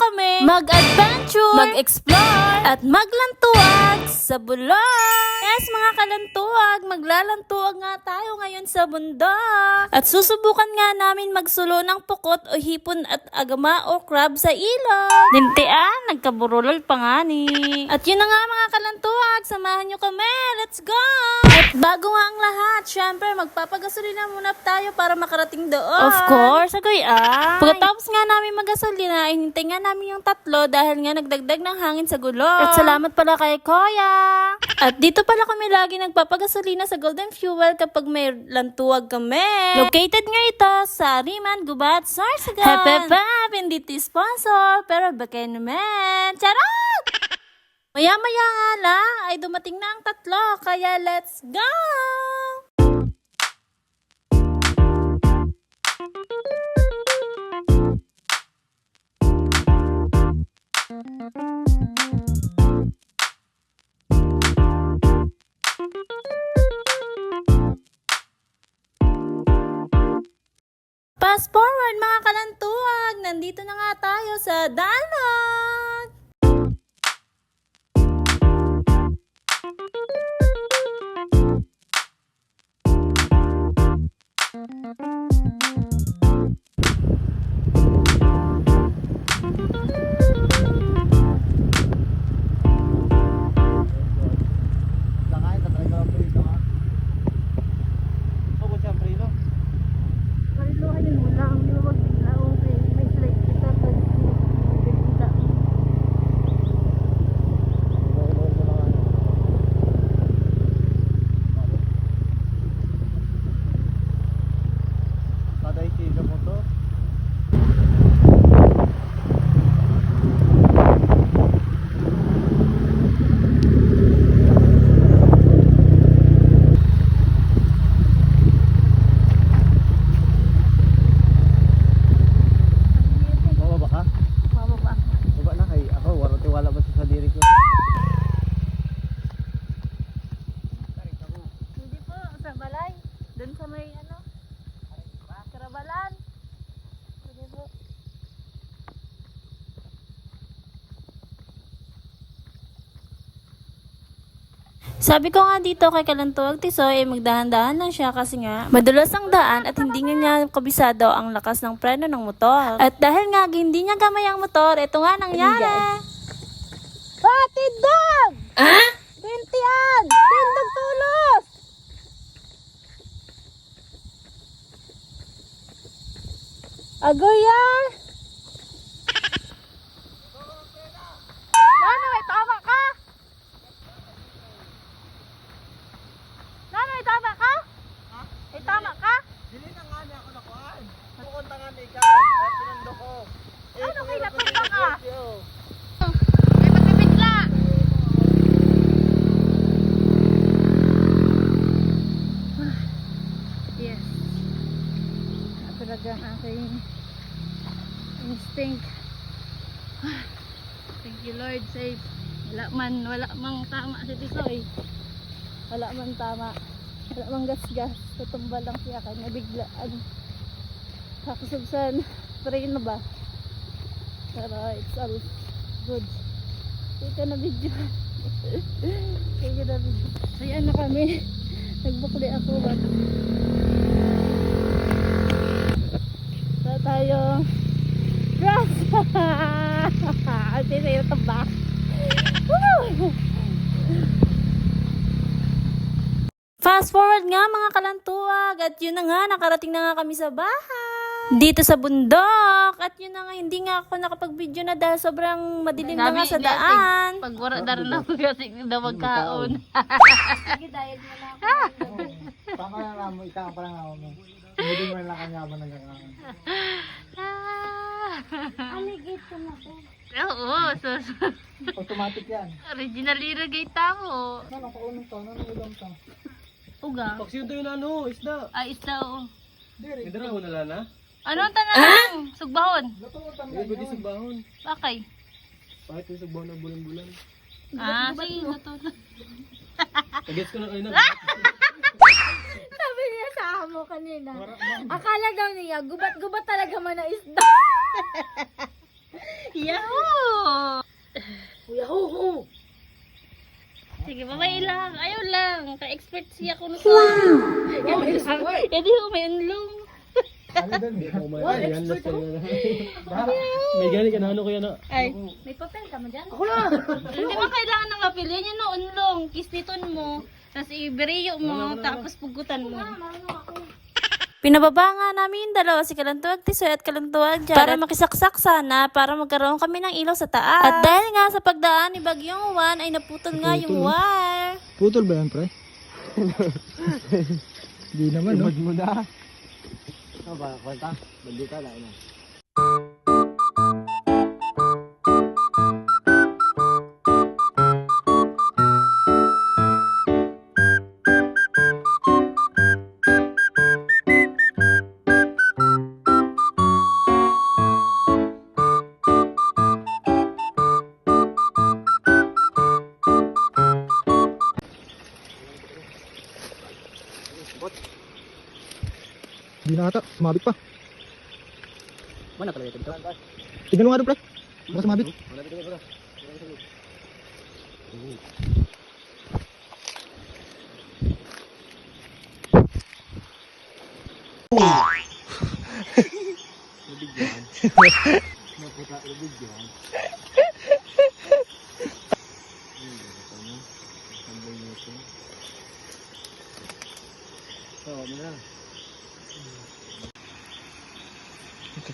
kami mag-adventure, mag-explore, at maglantuag sa bulak. Yes, mga kalantuag, maglalantuag nga tayo ngayon sa bundok. At susubukan nga namin magsulo ng pukot o hipon at agama o crab sa ilog. Nintian, nagkaburulol pa nga ni. At yun na nga mga kalantuag, samahan nyo kami. Let's go! At bago nga ang lahat, syempre magpapagasolina muna tayo para makarating doon. Of course, agoy ah. Pagkatapos nga namin magasolina, hinintay nga namin yung tatlo dahil nga nagdagdag ng hangin sa gulong. At salamat pala kay Kuya. At dito pala kami lagi nagpapagasolina sa Golden Fuel kapag may lantuag kami. Located nga ito sa Riman, Gubat, Sorsogon. Hep, hindi ito sponsor, pero baka naman. Charot! Maya-maya nga lang ay dumating na ang tatlo, kaya let's go! Fast forward mga kalantuag, nandito na nga tayo sa danog. Sabi ko nga dito kay Kalantuag Tisoy, magdahan-dahan lang siya kasi nga madulas ang daan at hindi niya kabisado ang lakas ng preno ng motor. At dahil nga hindi niya gamay ang motor, ito nga nangyari. Patidog! Ha? Bintian! Tindog tulos! Agoyan! Ano, may tama ka? Tama ka? Ha? Ay, tama ka? Dili na nga niya ako nakuhaan. Pukunta nga na ikaw. Kaya pinundo ko. Ano kay napunta ka? Ay, magpipitla! Yes. Talaga ang aking instinct. Thank you Lord, safe. Wala mang tama si Tisoy. Wala man tama. Wala mang gas-gas. Tutumba lang siya kanya biglaan. Kakusubsan. Pray na ba? Pero it's all good. Kaya na video. Kaya na video. Ayan na kami. Nagbukli ako ba? Sa tayo. Grass! Ate sa'yo tabak. Woo! Fast forward nga mga kalantuag at yun na nga, nakarating na nga kami sa bahay. Dito sa bundok. At yun na nga, hindi nga ako nakapag-video na dahil sobrang madilim na nga sa daan. Pag wala daran ako kasi na magkaon. Sige, diet mo lang. Tama na lang mo. Ikaw pa lang ako mo. Hindi mo lang kanya ba nagkakaroon. Aligit ko na po. Oo, so Automatic yan. original iragay tamo. Ano pa unang to? Ano ulam to? Uga. Paksiyo to yun ano, isda. Ay, isda o. Hindi rin ako nalana. Ano ang tanang? Sugbahon. Luto mo tamay yun. Hindi sugbahon. Bakay. Bakit yung sugbahon na bulan-bulan? Ah, sige, luto. Nag-guess ko na kayo na. Sabi niya sa amo kanina. Akala daw niya, gubat-gubat talaga man na isda. Yahoo! Yahoo! Sige, babay lang. Ayaw lang. Ka-expert siya ko nito. Wow! Hindi ko may unlong. Ano doon? May gani ka na ano kuya no? Ay, May papel ka mo dyan? hindi mo kailangan ng kapil. Yan yun, no, unlong. Kistiton mo. Tapos iberiyo mo. Tapos pugutan mo. Pinababa nga namin dalawa si Kalantuwag Tisoy at Kalantuwag Jared para makisaksak sana para magkaroon kami ng ilaw sa taas. At dahil nga sa pagdaan ni Bagyong Juan ay naputol nga yung wire. Putol ba yan, pre? Di naman, no? Mo na. Ano ba? Kwenta? Bandita na, ina. Di na ata, sumabit pa. Mana talaga ito? Tingnan mo nga doon, pre. Baka sumabit.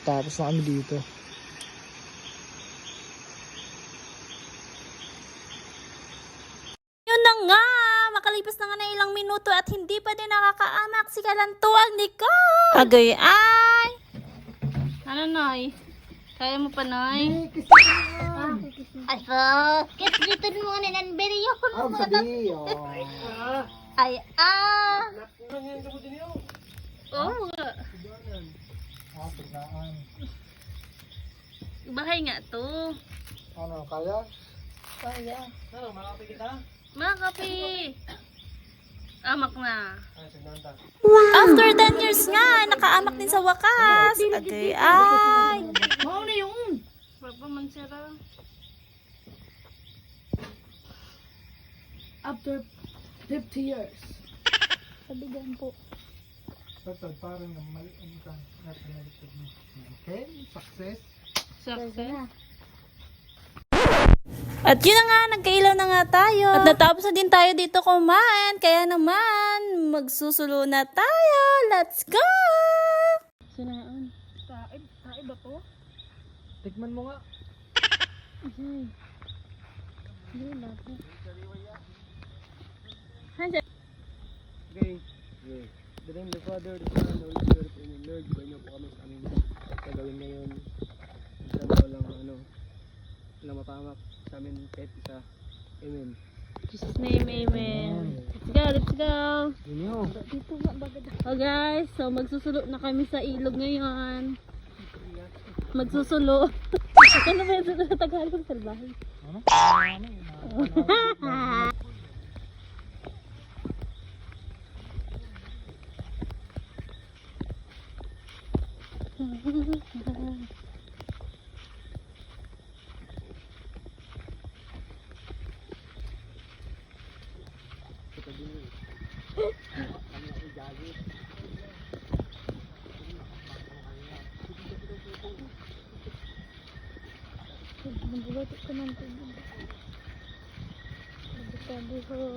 Tapos na kami dito. Yun na nga! Makalipas na nga na ilang minuto at hindi pa din nakakaamak si Kalantuwag ni Ko! Agay ay! Ano, Nay? Kaya mo pa, Nay? Asa! Kitriton mo nga ng beryo! Sabi, Ay ah! Oo nga. tignan. Bahay nga to. Ano, kaya? Mga kape. Amak na. After 10 years nga, nakaamak din sa wakas! Agay ay! Wow na yun. Papa Mansera. After 50 years. Sabigan po. Tatad, parang mali ang ka. Natanalikod mo. Okay, success. Success. At yun na nga, nagkailaw na nga tayo. At natapos na din tayo dito kumain. Kaya naman, magsusulo na tayo. Let's go! Sinaan. Taib. Taib ba to? Tikman mo nga. Hindi ba to? Okay. The name of the Father, the Son, the Holy Spirit, and the Lord, iba niyo po kami sa aming gagawin ngayon. Sana walang mapahamak sa amin kahit isa. Amen. Jesus name, amen. Let's go, let's go. Inyo. Oh guys, so magsusulo na kami sa ilog ngayon. Magsusulo. Ano ba yun sa Tagalog? Salbahe. Mabuti ko ng tubig. Delikado ho.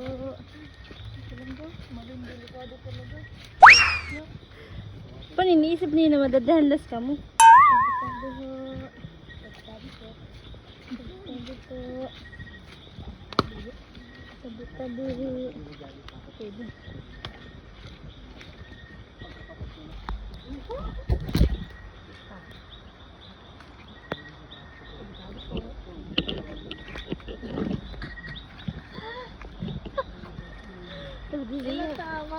Delikado talaga. Paano iniisip niyo na madadalas ka mo? Delikado ho. Delikado po. Delikado po. Delikado ho. Pwede.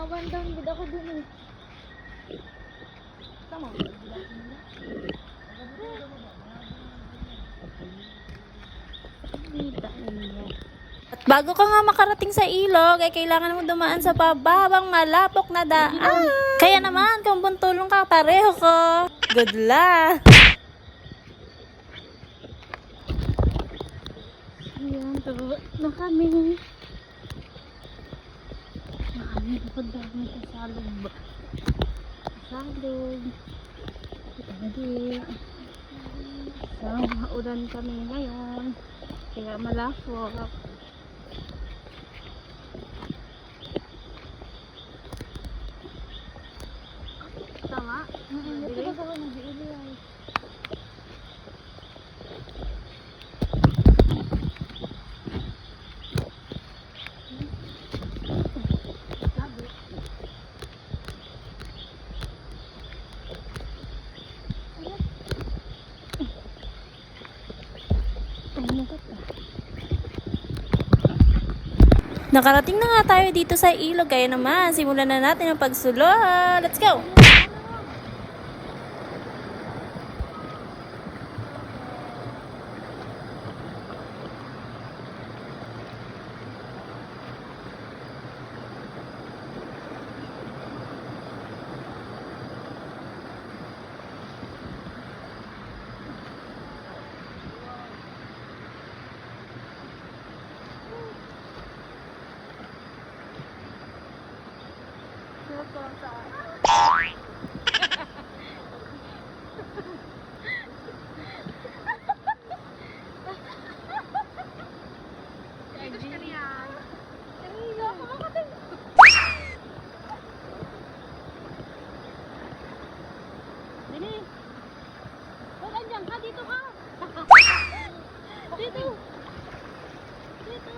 Mawandang gid ako dun eh. Tama. At bago ka nga makarating sa ilog, ay kailangan mo dumaan sa pababang malapok na daan. Kaya naman, kung buntulong ka, pareho ko. Good luck! Pababa na kami. Marami pa dami sa salog. Salog. Hindi. So, maulan kami ngayon. Kaya malafok. Tama? Dito ba ako nag-iili ay? Nakarating na nga tayo dito sa ilog, kaya naman, simulan na natin ang pagsulot. Let's go! Dini. Huwag andyan ka. Dito ka. Dito. Dito.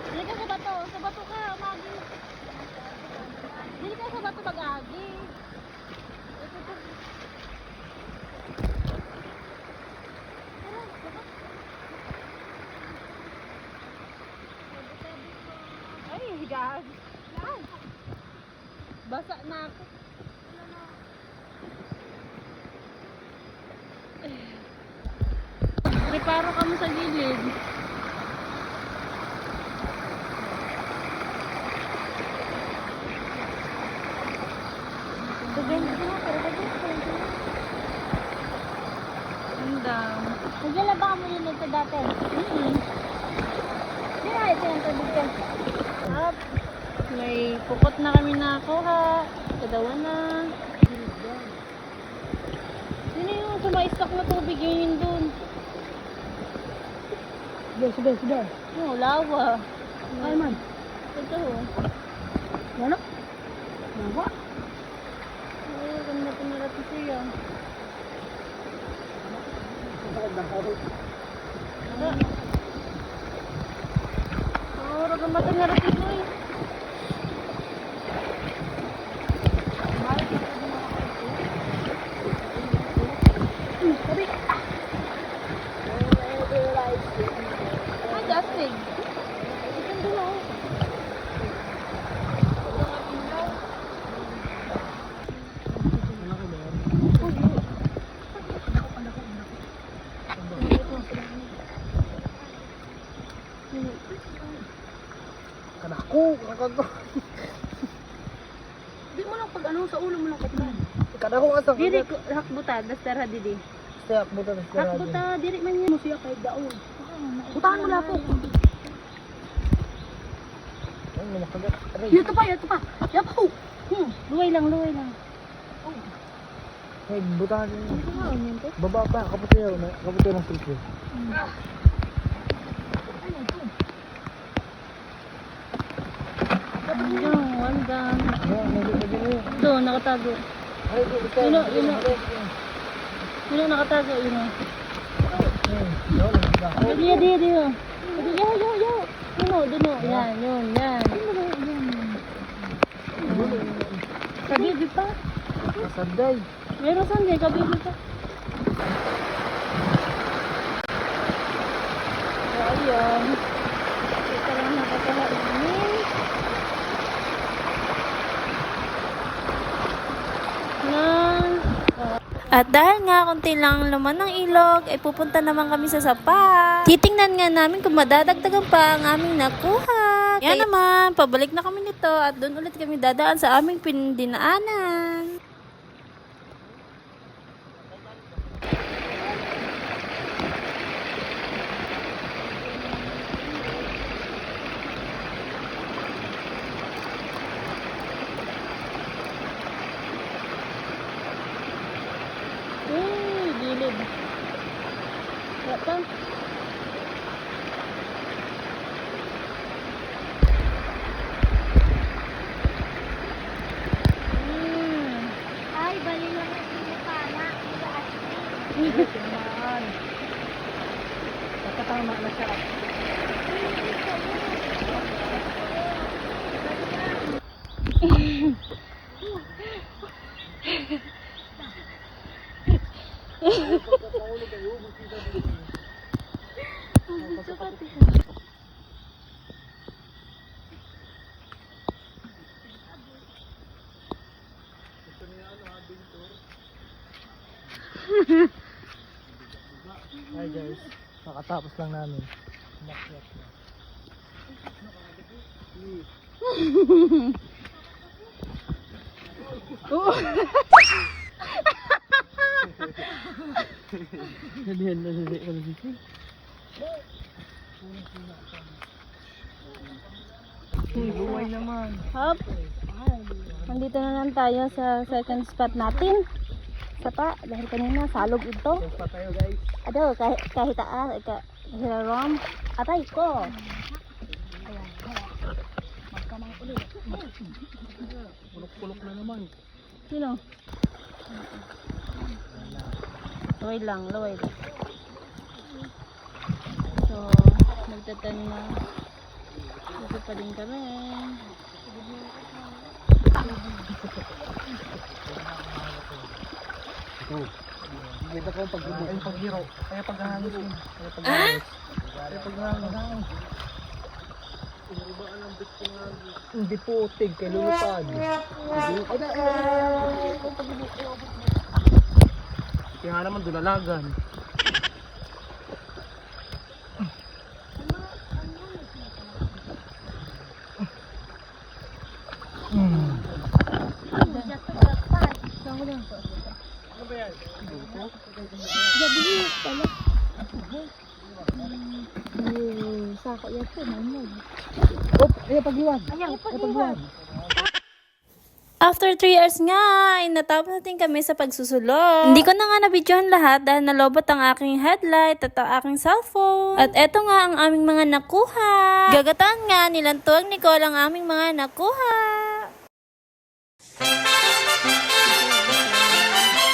Dili ka sa bato. Sa bato ka. Umagi. Dili ka sa bato mag-agi. Ay, gag. Ay. Basa na ako. Preparo kami sa gilid. Andang. Nagyala ba kamo yun ito dati? Hindi na ito yung tubig ka. Up. May pukot na kami nakuha. Kadawa na. Sino yung sumaistak na tubig yun dun? Sige. No, lawa. Ay man. Ito ho. Ano? Nawa? Ay, ganda pinarati siya. Oh, ganda pinarati ko eh. Ay, dasig. Ito doon. Kanako, kanako. Di mo lang pag ano sa ulo mo lang kapag. Kanako ka sa Diri ko hakbuta, dastar didi. Step mo tayo sa Hakbuta, diri man yan. Mo siya kahit daon. Putahan mo lapo. Ay, makagat. Aray. Yato pa. Yapo. Luway lang. Ay, butahan din. Ito nga, yun to. Baba pa, kaputayaw na. Kaputayaw ng silko. Ayun, wandang. Ayan, medyo. Doon, nakatago. Ay, ito. Yun o, nakatago, yun o. Di o. Yo. Yun o, dun o. Yan. Kabibi pa. Kasaday. Meron saan din, kabibi pa. So, ayun. Ito lang nakatawa namin. At dahil nga konti lang ang laman ng ilog, ay pupunta naman kami sa sapa. Titingnan nga namin kung madadagdagan pa ang aming nakuha. Yan naman, pabalik na kami nito at doon ulit kami dadaan sa aming pinindinaanan. pa. Ay, bali lang yung pinapala. Naman. Nakatama na siya. Hi guys, nakatapos lang namin. Makyat na. Luway naman. Hop. Nandito na lang tayo sa second spot natin. Isa pa, dahil kanina salog ito. Pa tayo guys. Ado, kahit hirarom. Atay ko. Pulok-pulok na naman. Sino? Luway lang, luway lang. So, magtatan na. Dito pa din kami. Ganda ko ang paghiro. Kaya paghahangos yun. Kaya paghahangos. Kaya paghahangos. Hindi putig kay lulupad. Kaya nga naman dulalagan. Sako yan po, mamog. After 3 years nga, ay natapos natin kami sa pagsusulong. Hindi ko na nga nabidyohan lahat dahil nalobot ang aking headlight at ang aking cellphone. At eto nga ang aming mga nakuha. Gagataan nga nilang tuwag Nicole ang aming mga nakuha.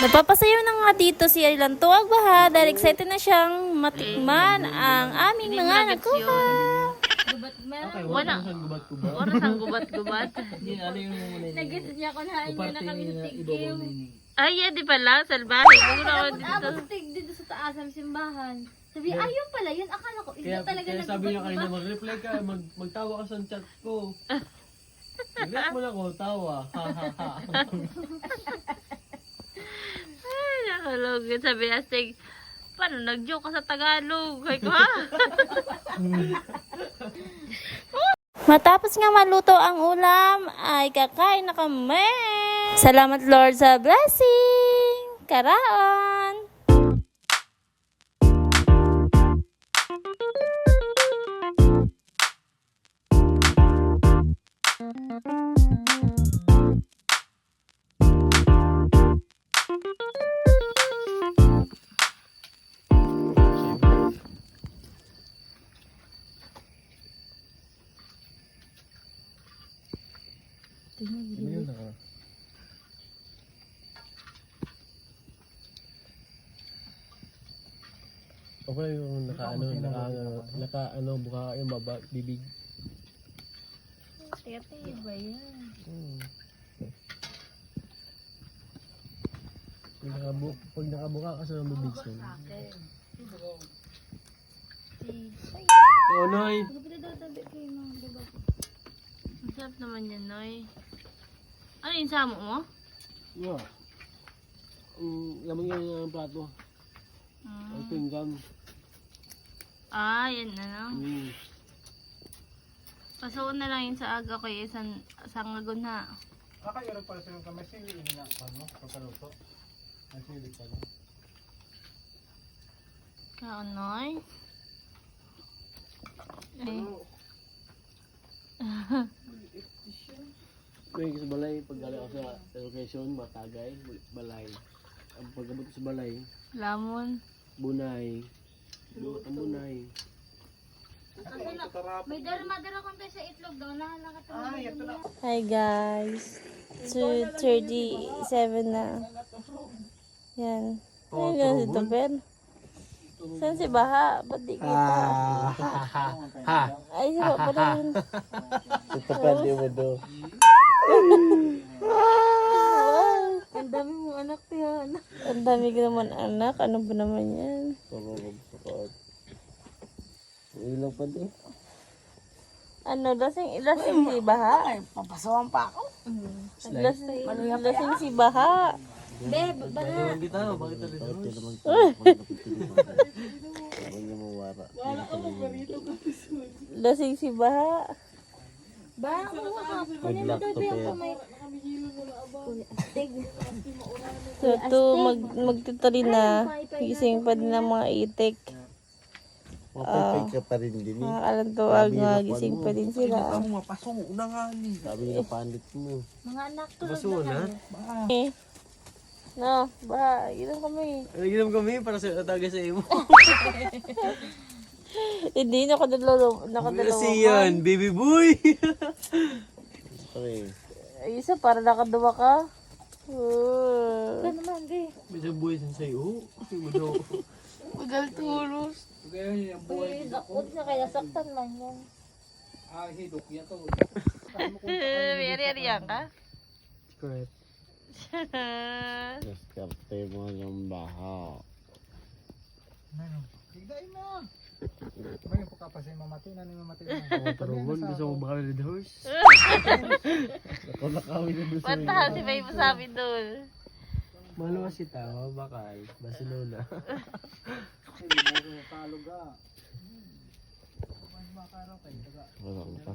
Napapasayaw na nga dito si Ilan Tuwag Baha dahil excited na siyang matikman ang aming mga nakuha. Wala. Oras ang gubat-gubat. Hindi, ano yung muna yun. Nag-guess niya kung hain niya na kami natigil. Ay, di pala, salbahe. Huwag na ako dito. Tapos dito sa taas ang simbahan. Sabi, ayun pala yun. Akala ko, Kaya, isda talaga kaya sabi niya kanina, nagbubat-bubat. mag-reply ka, magtawa ka sa chat ko. Nag-reply mo lang ako, tawa. Ha ha ha. Ay, nakalugit. Sabi niya, Stig, paano nag-joke ka sa Tagalog? Ay ko, ha? Matapos nga maluto ang ulam, ay kakain na kami. Salamat Lord sa blessing. Karaon. Ano yun ako? Okay yung naka buka yung baba, bibig. Tete ba yan? Pag nakabuka ka sa bibig mo. Oh, Noy! Masarap naman yan, Noy. Ano yung samo mo? Yeah. Lamang yan ang plato. Ang pinggan. Ah, yan na, no? Mm. Pasuon na lang yun sa aga ko yung isang agon na. Nakayarap pala sa'yo kami sili na ano, pagkaluto. May sili pala. Kaanoy? Eh. Kaya sa balay, pag galing ako sa location, Matagay, balay. Ang pagkabot sa balay, Lamon. Bunay, Luot ang bunay. May madara kong tayo sa itlog daw. Nakakatawa na. Hi guys. 2:37 na. Yan. Ayun na si Topper. Saan si Baha? Ba't di kita? Ay, si Papa na yun. Ito pwede mo do. Ang dami mong anak, Tiana. Ang dami ko naman anak. Ano ba naman yan? Ilang pa din. Ano, lasing si Baha? Ay, papasawan pa ako. Lasing si Baha. Bakit kita? Bakit talaga? Lasing si Baha. So, ito, magtutuli na. Gising pa din ng mga itik. Mapapay ka pa rin din eh. Mga kalantuwag, mga gising pa din sila. Mapasok na nga ni. Sabi nga pandit mo. Mga anak to. Basuna? No, Baha, ilan kami. Naginom kami para sa taga sa imo. Hindi, nakadalawa. Si yan, baby boy. Okay. Ay, isa, para nakaduwa ka. Ano naman, gay? Bisa boy sa sayo. Magal tulos. Uy, dakot na kaya saktan man yan. Yari-yariyan ka? Correct. Diskarte mo ng baha. Higdain mo. May po kapasay mamatay na ni mamatay na. Tarungon, gusto mo baka red horse? Ako nakawin na doon sa Pantahan si May sabi doon. Malawa si Tao, bakal. Barcelona. walang pa.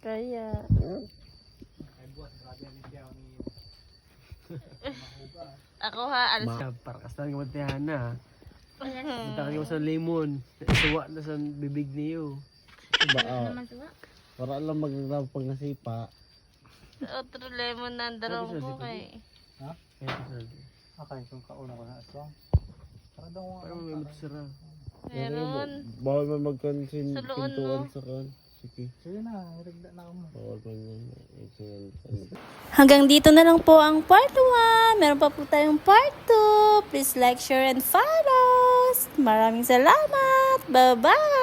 Kaya. Ako ha, alas. Parakas na ng tihana. Punta ka sa lemon. Suwa na sa bibig niyo. Ba, para lang maglalaw pag nasipa. Otro lemon na ang darong ko kay. Okay, kung kauna ko na aswang. Para daw Parang may matsira. Meron. Bawal man magkansin Sa loon, pintuan no? sa kan. Sige. Sige na, irigda na ako mo. Bawal man yan. Hanggang dito na lang po ang part 1. Meron pa po tayong part 2. Please like, share, and follow. Maraming salamat. Bye-bye.